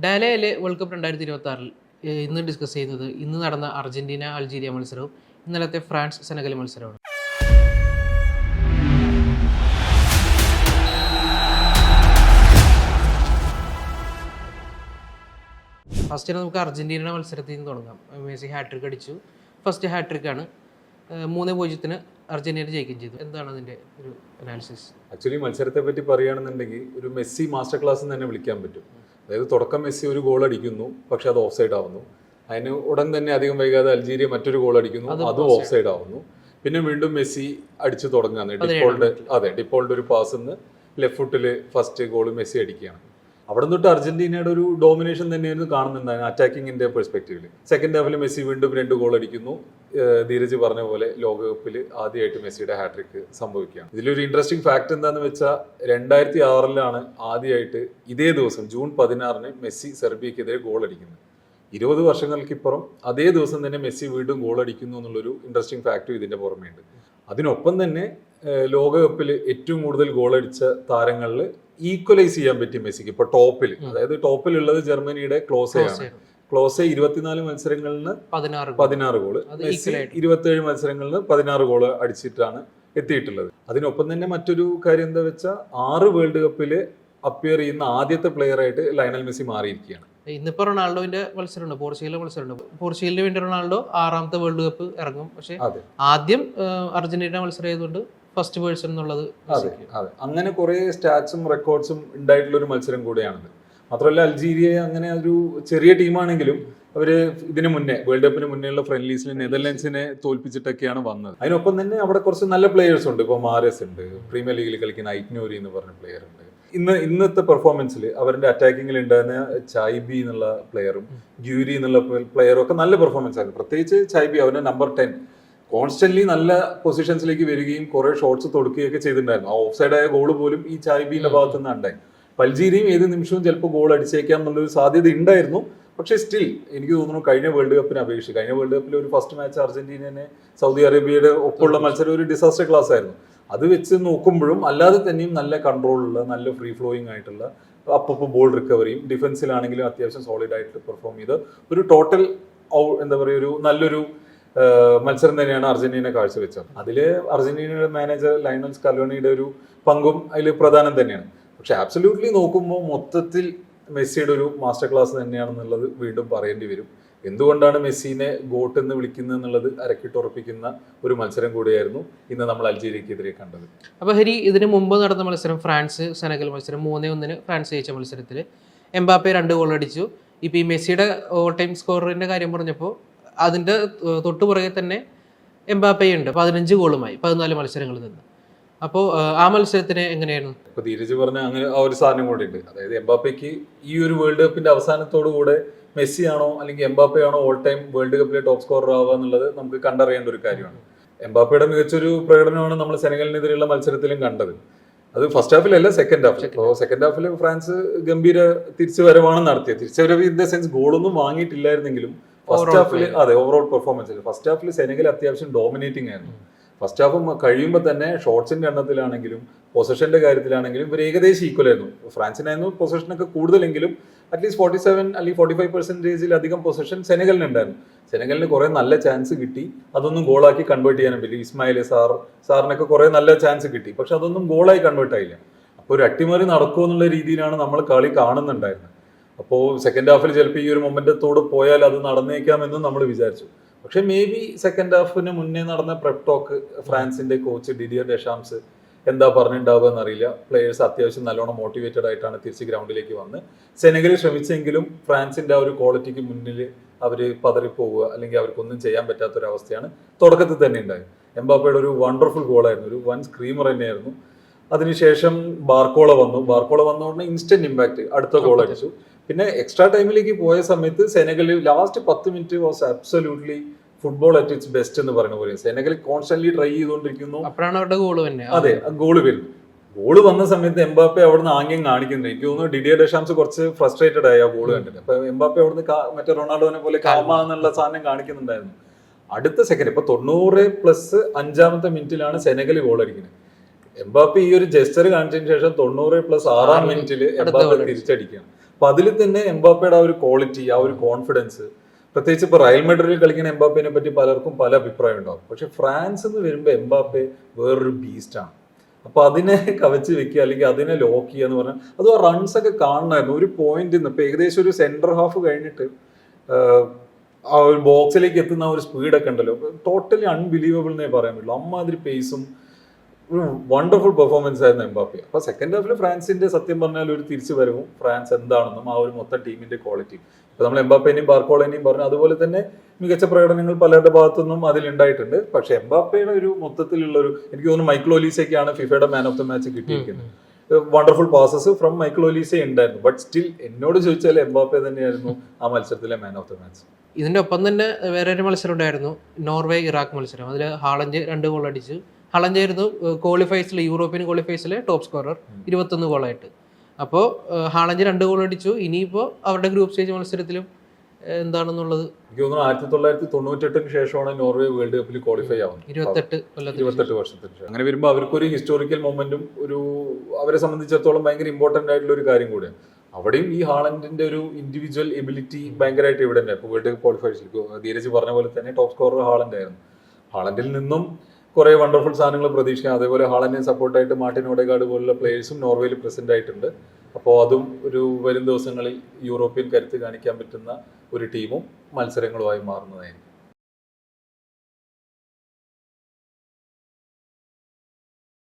ഡാലയിലെ world cup 2026 ഇന്ന് discuss ചെയ്യുന്നത് ഇന്ന് നടന്ന അർജന്റീന അൾജീരിയ മത്സരവും ഇന്നലത്തെ ഫ്രാൻസ് സെനഗൽ മത്സരമാണ്. ഫസ്റ്റ് നമുക്ക് അർജന്റീനയുടെ മത്സരത്തിൽ നിന്ന് തുടങ്ങാം. മെസ്സി ഹാട്രിക് അടിച്ചു. ഫസ്റ്റ് ഹാട്രിക്കാണ്. 3-0 അർജന്റീന ജയിക്കുകയും ചെയ്തു. എന്താണ് അതിൻ്റെ ഒരു അനാലിസിസ്? ആക്ച്വലി മത്സരത്തെ പറ്റി പറയുകയാണെന്നുണ്ടെങ്കിൽ ഒരു മെസ്സി മാസ്റ്റർ ക്ലാസ് എന്ന് തന്നെ വിളിക്കാൻ പറ്റും. അതായത് തുടക്കം മെസ്സി ഒരു ഗോൾ അടിക്കുന്നു, പക്ഷെ അത് ഓഫ് സൈഡ് ആവുന്നു. അതിന് ഉടൻ തന്നെ അധികം വൈകാതെ അൾജീരിയ മറ്റൊരു ഗോൾ അടിക്കുന്നു, അതും ഓഫ് സൈഡ് ആവുന്നു. പിന്നെ വീണ്ടും മെസ്സി അടിച്ചു തുടങ്ങുകയാണ്. ഡിപ്പോൾഡ് ഒരു പാസ് ലെഫ്റ്റ് ഫുട്ടിൽ ഫസ്റ്റ് ഗോൾ മെസ്സി അടിക്കുകയാണ്. അവിടെ തൊട്ട് അർജന്റീനയുടെ ഒരു ഡോമിനേഷൻ തന്നെയായിരുന്നു കാണുന്നുണ്ടായിരുന്നു അറ്റാക്കിങ്ങിന്റെ പെർസ്പെക്റ്റീവിൽ. സെക്കൻഡ് ഹാഫിൽ മെസ്സി വീണ്ടും 2 ഗോൾ അടിക്കുന്നു. ധീരജ് പറഞ്ഞ പോലെ ലോകകപ്പിൽ ആദ്യമായിട്ട് മെസ്സിയുടെ ഹാട്രിക് സംഭവിക്കുകയാണ്. ഇതിലൊരു ഇൻട്രസ്റ്റിംഗ് ഫാക്ട് എന്താണെന്ന് വെച്ചാൽ 2006 ആദ്യമായിട്ട് ഇതേ ദിവസം ജൂൺ 16 മെസ്സി സെർബിയക്കെതിരെ ഗോൾ അടിക്കുന്നത്. 20 വർഷങ്ങൾക്കിപ്പുറം അതേ ദിവസം തന്നെ മെസ്സി വീണ്ടും ഗോൾ അടിക്കുന്നു എന്നുള്ളൊരു ഇൻട്രസ്റ്റിംഗ് ഫാക്റ്റും ഇതിന്റെ പുറമേയുണ്ട്. അതിനൊപ്പം തന്നെ ലോകകപ്പിൽ ഏറ്റവും കൂടുതൽ ഗോൾ അടിച്ച താരങ്ങളിൽ ഈക്വലൈസ് ചെയ്യാൻ പറ്റി മെസ്സിക്ക്. ഇപ്പൊ ടോപ്പിലുള്ളത് ജർമ്മനിയുടെ ക്ലോസയാണ്. 24 മത്സരങ്ങളിൽ 16 ഗോള്, മെസ്സി 27 മത്സരങ്ങളിൽ 16 ഗോള് അടിച്ചിട്ടാണ് എത്തിയിട്ടുള്ളത്. അതിനൊപ്പം തന്നെ മറ്റൊരു കാര്യം എന്താ വെച്ചാൽ 6 വേൾഡ് കപ്പില് അപ്പിയർ ചെയ്യുന്ന ആദ്യത്തെ പ്ലെയർ ആയിട്ട് ലയണൽ മെസ്സി മാറിയിരിക്കുകയാണ്. ഇന്നിപ്പോ റൊണാൾഡോന്റെ മത്സരമുണ്ട്, പോർച്ചുഗലിന്റെ മത്സരമുണ്ട്. പോർച്ചുഗലിന് വേണ്ടി റൊണാൾഡോ 6ാമത്തെ വേൾഡ് കപ്പ് ഇറങ്ങും. പക്ഷെ ആദ്യം അർജന്റീന മത്സരം ആയതുകൊണ്ട് ഫസ്റ്റ് പേഴ്സൺ എന്നുള്ളത്. അതെ, അങ്ങനെ കുറെ സ്റ്റാറ്റ്സും റെക്കോർഡ്സും ഉണ്ടായിട്ടുള്ള ഒരു മത്സരം കൂടെയാണിത്. മാത്രമല്ല അൾജീരിയ അങ്ങനെ ഒരു ചെറിയ ടീമാണെങ്കിലും അവര് ഇതിനു മുന്നേ വേൾഡ് കപ്പിന് മുന്നേയുള്ള ഫ്രണ്ട്ലീസിൽ നെതർലൻഡ്സിനെ തോൽപ്പിച്ചിട്ടൊക്കെയാണ് വന്നത്. അതിനൊപ്പം തന്നെ അവിടെ കുറച്ച് നല്ല പ്ലേയേഴ്സ് ഉണ്ട്. ഇപ്പോൾ മാരസ് ഉണ്ട്, പ്രീമിയർ ലീഗിൽ കളിക്കുന്ന ഐറ്റ്നോരി എന്ന് പറഞ്ഞ പ്ലെയർ ഉണ്ട്. ഇന്നത്തെ പെർഫോമൻസിൽ അവരുടെ അറ്റാക്കിങ്ങിൽ ഉണ്ടായിരുന്ന ചൈബി എന്നുള്ള പ്ലെയറും ഗ്യൂരി എന്നുള്ള പ്ലെയറും ഒക്കെ നല്ല പെർഫോമൻസ് ആയിരുന്നു. പ്രത്യേകിച്ച് ചൈബി അവരുടെ നമ്പർ 10 കോൺസ്റ്റന്റ്ലി നല്ല പൊസിഷൻസിലേക്ക് വരികയും കുറെ ഷോട്ട്സ് തൊടുക്കുകയൊക്കെ ചെയ്തിട്ടുണ്ടായിരുന്നു. ആ ഓഫ് സൈഡായ ഗോൾ പോലും ഈ ചൈബിന്റെ ഭാഗത്തു നിന്ന് ഉണ്ടായി. അൾജീരിയയും ഏത് നിമിഷവും ചിലപ്പോൾ ഗോൾ അടിച്ചേക്കാം എന്നുള്ളൊരു സാധ്യത ഉണ്ടായിരുന്നു. പക്ഷേ സ്റ്റിൽ എനിക്ക് തോന്നുന്നു കഴിഞ്ഞ വേൾഡ് കപ്പിനെ അപേക്ഷിച്ച് കഴിഞ്ഞ വേൾഡ് കപ്പിൽ ഒരു ഫസ്റ്റ് മാച്ച് അർജന്റീനനെ സൗദി അറേബ്യയുടെ ഒപ്പമുള്ള മത്സരം ഒരു ഡിസാസ്റ്റർ ക്ലാസ് ആയിരുന്നു. അത് വെച്ച് നോക്കുമ്പോഴും അല്ലാതെ തന്നെയും നല്ല കൺട്രോളുള്ള നല്ല ഫ്രീ ഫ്ലോയിങ് ആയിട്ടുള്ള അപ്പോൾ ബോൾ റിക്കവറിയും ഡിഫൻസിലാണെങ്കിലും അത്യാവശ്യം സോളിഡ് ആയിട്ട് പെർഫോം ചെയ്ത് ഒരു ടോട്ടൽ എന്താ പറയുക ഒരു നല്ലൊരു മത്സരം തന്നെയാണ് അർജന്റീന കാഴ്ചവെച്ചത്. അതിൽ അർജന്റീനയുടെ മാനേജർ ലയണൽ സ്കലോണിയുടെ ഒരു പങ്കും അതിൽ പ്രധാനം തന്നെയാണ്. പക്ഷെ ആബ്സല്യൂട്ട്ലി നോക്കുമ്പോൾ മൊത്തത്തിൽ മെസ്സിയുടെ ഒരു മാസ്റ്റർ ക്ലാസ് തന്നെയാണെന്നുള്ളത് വീണ്ടും പറയേണ്ടി വരും. എന്തുകൊണ്ടാണ് മെസ്സിനെ ഗോട്ട് എന്ന് വിളിക്കുന്നത് എന്നുള്ളത് അരക്കിട്ടുറപ്പിക്കുന്ന ഒരു മത്സരം കൂടിയായിരുന്നു ഇന്ന് നമ്മൾ അൾജീരിയക്കെതിരെ കണ്ടത്. അപ്പോൾ ഹരി, ഇതിന് മുമ്പ് നടന്ന മത്സരം ഫ്രാൻസ് സെനഗൽ മത്സരം 3-1 ഫ്രാൻസ് ജയിച്ച മത്സരത്തിൽ എംബാപ്പെ 2 ഗോൾ അടിച്ചു. ഇപ്പോൾ ഈ മെസ്സിയുടെ ഓൾ ടൈം സ്കോറിന്റെ കാര്യം പറഞ്ഞപ്പോൾ അതിന്റെ തൊട്ടുപുറകെ തന്നെ എംബാപ്പെ ഉണ്ട് 15 ഗോളുമായി 14 മത്സരങ്ങളിൽ നിന്ന്. അപ്പോൾ ആ മത്സരത്തിന് എങ്ങനെയായിരുന്നു? ഇപ്പൊ ധീരജ് പറഞ്ഞ അങ്ങനെ ആ ഒരു സാധനം കൂടെ ഉണ്ട്. അതായത് എംബാപ്പയ്ക്ക് ഈ ഒരു വേൾഡ് കപ്പിന്റെ അവസാനത്തോടു കൂടെ മെസ്സി ആണോ അല്ലെങ്കിൽ എംബാപ്പെ ആണോ ഓൾ ടൈം വേൾഡ് കപ്പിലെ ടോപ്പ് സ്കോറർ ആവുക എന്നുള്ളത് നമുക്ക് കണ്ടറിയേണ്ട ഒരു കാര്യമാണ്. എംബാപ്പയുടെ മികച്ചൊരു പ്രകടനമാണ് നമ്മൾ സെനഗലിനെതിരെയുള്ള മത്സരത്തിലും കണ്ടത്. അത് ഫസ്റ്റ് ഹാഫിലല്ല, സെക്കൻഡ് ഹാഫിൽ. അപ്പോൾ സെക്കൻഡ് ഹാഫിൽ ഫ്രാൻസ് ഗംഭീര തിരിച്ചുവരവാണ് നടത്തിയത്. തിരിച്ചുവരവ് in the sense ഗോളൊന്നും വാങ്ങിയിട്ടില്ലായിരുന്നെങ്കിലും first Hafil overall performance first Hafil Senegal അത്യാവശ്യം ഡോമിനേറ്റിംഗ് ആയിരുന്നു. ഫസ്റ്റ് ഹാഫ് കഴിയുമ്പോൾ തന്നെ ഷോട്ട്സിന്റെ എണ്ണത്തിലാണെങ്കിലും പൊസിഷന്റെ കാര്യത്തിലാണെങ്കിലും ഇവർ ഏകദേശം ഈക്വൽ ആയിരുന്നു. ഫ്രാൻസിനായിരുന്നു പൊസിഷനൊക്കെ കൂടുതലെങ്കിലും അറ്റ്ലീസ്റ്റ് 47 അല്ലെങ്കിൽ 45% അധികം പൊസിഷൻ സെനഗലിനുണ്ടായിരുന്നു. സെനഗലിന് കുറെ നല്ല ചാൻസ് കിട്ടി, അതൊന്നും ഗോളാക്കി കൺവേർട്ട് ചെയ്യാനും പറ്റി. ഇസ്മായിൽ സാറിനൊക്കെ കുറെ നല്ല ചാൻസ് കിട്ടി, പക്ഷെ അതൊന്നും ഗോളായി കൺവേർട്ട് ആയില്ല. അപ്പോൾ ഒരു അട്ടിമറി നടക്കുമോ എന്നുള്ള രീതിയിലാണ് നമ്മൾ കളി കാണുന്നുണ്ടായിരുന്നത്. അപ്പോൾ സെക്കൻഡ് ഹാഫിൽ ചിലപ്പോൾ ഈ ഒരു മൊമെന്റത്തോട് പോയാൽ അത് നടന്നേക്കാമെന്നും നമ്മൾ വിചാരിച്ചു. പക്ഷെ മേ ബി സെക്കൻഡ് ഹാഫിന് മുന്നേ നടന്ന പ്രെപ് ടോക്ക് ഫ്രാൻസിന്റെ കോച്ച് ഡിഡിയർ ഡെഷാംസ് എന്താ പറഞ്ഞിട്ടുണ്ടാവുക എന്നറിയില്ല. പ്ലേയേഴ്സ് അത്യാവശ്യം നല്ലോണം മോട്ടിവേറ്റഡ് ആയിട്ടാണ് തിരിച്ച് ഗ്രൗണ്ടിലേക്ക് വന്ന് സെനഗലിൽ ശ്രമിച്ചെങ്കിലും ഫ്രാൻസിന്റെ ആ ഒരു ക്വാളിറ്റിക്ക് മുന്നിൽ അവർ പതറിപ്പോവുക അല്ലെങ്കിൽ അവർക്കൊന്നും ചെയ്യാൻ പറ്റാത്തൊരവസ്ഥയാണ് തുടക്കത്തിൽ തന്നെ ഉണ്ടായത്. എംബാപ്പയുടെ ഒരു വണ്ടർഫുൾ ഗോളായിരുന്നു, ഒരു വൺ സ്ക്രീമർ തന്നെയായിരുന്നു. അതിനുശേഷം ബാർക്കോള വന്നോടനെ ഇൻസ്റ്റന്റ് ഇമ്പാക്ട്, അടുത്ത ഗോൾ അടിച്ചു. പിന്നെ എക്സ്ട്രാ ടൈമിലേക്ക് പോയ സമയത്ത് Senegal last 10 minute was absolutely football at its best എന്ന് പറയുന്ന പോലെ സെനഗൽ കോൺസ്റ്റന്റ്ലി ട്രൈ ചെയ്തുകൊണ്ടിരിക്കുന്നു. അതെ, ഗോള് വരുന്നു. ഗോള് വന്ന സമയത്ത് എംബാപ്പെ അവിടുന്ന് ആംഗ്യം കാണിക്കുന്നുണ്ട്. എനിക്ക് തോന്നുന്നു ഡിഡിയർ ഡെഷാംസ് കുറച്ച് ഫ്രസ്ട്രേറ്റഡ് ആയി ആ ഗോള് കണ്ടിട്ട്. അപ്പൊ എംബാപ്പെ അവിടുന്ന് മറ്റേ റൊണാൾഡോനെ പോലെ കാമ എന്നുള്ള സാധനം കാണിക്കുന്നുണ്ടായിരുന്നു. അടുത്ത സെക്കൻഡ് ഇപ്പൊ 90+5 മിനിറ്റിലാണ് സെനഗൽ ഗോൾ അടിക്കുന്നത്. എംബാപ്പെ ഈ ഒരു ജെസ്റ്റർ കാണിച്ചതിന് ശേഷം 90+6 മിനിറ്റിൽ എംബാപ്പെ തിരിച്ചടിക്കുകയാണ്. അപ്പൊ അതിൽ തന്നെ എംബാപ്പയുടെ ആ ഒരു ക്വാളിറ്റി, ആ ഒരു കോൺഫിഡൻസ്, പ്രത്യേകിച്ച് ഇപ്പൊ റയൽ മെഡ്രിഡിൽ കളിക്കുന്ന എംബാപ്പയെ പറ്റി പലർക്കും പല അഭിപ്രായം ഉണ്ടാവും. പക്ഷെ ഫ്രാൻസ് എന്ന് വരുമ്പോൾ എംബാപ്പെ വേറൊരു ബീസ്റ്റാണ്. അപ്പൊ അതിനെ കവച്ച് വെക്കുക അല്ലെങ്കിൽ അതിനെ ലോക്ക് ചെയ്യുക എന്ന് പറഞ്ഞാൽ അത് ആ റൺസ് ഒക്കെ കാണണമായിരുന്നു. ഒരു പോയിന്റ് ഇപ്പൊ ഏകദേശം ഒരു സെന്റർ ഹാഫ് കഴിഞ്ഞിട്ട് ആ ഒരു ബോക്സിലേക്ക് എത്തുന്ന ആ ഒരു സ്പീഡൊക്കെ ഉണ്ടല്ലോ, ടോട്ടലി അൺബിലീവബിൾ എന്നേ പറയാൻ പറ്റുള്ളൂ. അമ്മാതിരി പേസും വണ്ടർഫുൾ പെർഫോമൻസ് ആയിരുന്നു എംബാപ്പെ. അപ്പൊ സെക്കൻഡ് ഹാഫിൽ ഫ്രാൻസിന്റെ സത്യം പറഞ്ഞാൽ ഒരു തിരിച്ചു വരവും ഫ്രാൻസ് എന്താണെന്നും ആ ഒരു മൊത്തം ടീമിന്റെ ക്വാളിറ്റി, ഇപ്പൊ നമ്മൾ എംബാപ്പേനെയും ബാർക്കോളേനെയും പറഞ്ഞു, അതുപോലെ തന്നെ മികച്ച പ്രകടനങ്ങൾ പലരുടെ ഭാഗത്തുനിന്നും അതിലുണ്ടായിട്ടുണ്ട്. പക്ഷെ എംബാപ്പയുടെ ഒരു മൊത്തത്തിലുള്ള ഒരു, എനിക്ക് തോന്നുന്നു മൈക്കിൾ ഒലീസയ്ക്കാണ് ഫിഫയുടെ മാൻ ഓഫ് ദ മാച്ച് കിട്ടിയിരിക്കുന്നത്. Wonderful passes from Michael Olise ഉണ്ടായിരുന്നു. ബട്ട് സ്റ്റിൽ എന്നോട് ചോദിച്ചാൽ എംബാപ്പെ തന്നെയായിരുന്നു ആ മത്സരത്തിലെ മാൻ ഓഫ് ദ മാച്ച്. ഇതിന്റെ ഒപ്പം തന്നെ വേറെ ഒരു മത്സരം ഉണ്ടായിരുന്നു, നോർവേ ഇറാഖ് മത്സരം. അതിൽ ഹാളഞ്ച് 2 ഗോൾ അടിച്ചു. ഹാളഞ്ച് ആയിരുന്നു ക്വാളിഫൈസിൽ, യൂറോപ്യൻ ക്വാളിഫൈസിൽ ടോപ്പ് സ്കോറർ 21 ഗോളായിട്ട്. അപ്പോൾ ഹാളഞ്ച് 2 ഗോൾ അടിച്ചു. ഇനിയിപ്പോൾ അവരുടെ ഗ്രൂപ്പ് സ്റ്റേജ് മത്സരത്തിലും എന്താണെന്നുള്ളത് എനിക്ക് തോന്നുന്നു 1998 ശേഷമാണ് നോർവേ വേൾഡ് കപ്പിൽ ക്വാളിഫൈ ആവുന്നത്, 28 വർഷത്തിന് ശേഷം. അങ്ങനെ വരുമ്പോൾ അവർക്കൊരു ഹിസ്റ്റോറിക്കൽ മൊമെന്റും ഒരു അവരെ സംബന്ധിച്ചിടത്തോളം ഭയങ്കര ഇമ്പോർട്ടന്റ് ആയിട്ടുള്ള ഒരു കാര്യം കൂടിയാണ്. അവിടെയും ഈ ഹാളൻഡിന്റെ ഒരു ഇൻഡിവിജ്വൽ എബിലിറ്റി ഭയങ്കരമായിട്ട് എവിഡന്റ് ആയി. ഇപ്പോൾ വേൾഡ് കപ്പ് ക്വാളിഫൈസിൽ ധീരജ് പറഞ്ഞ പോലെ തന്നെ ടോപ്പ് സ്കോറർ ഹാളൻഡ് ആയിരുന്നു. ഹാളൻഡിൽ നിന്നും കുറെ വണ്ടർഫുൾ സാധനങ്ങൾ പ്രതീക്ഷിക്കാം. അതേപോലെ ഹാളൻഡിനെ സപ്പോർട്ടായിട്ട് മാർട്ടിൻ ഓഡെഗാർഡ് പോലുള്ള പ്ലേയേഴ്സും നോർവേയിൽ പ്രസന്റ് ആയിട്ടുണ്ട്. അപ്പോൾ അതും ഒരു വരും ദിവസങ്ങളിൽ യൂറോപ്യൻ കരുത്ത് കാണിക്കാൻ പറ്റുന്ന ഒരു ടീമും മത്സരങ്ങളുമായി മാറുന്നതായിരിക്കും.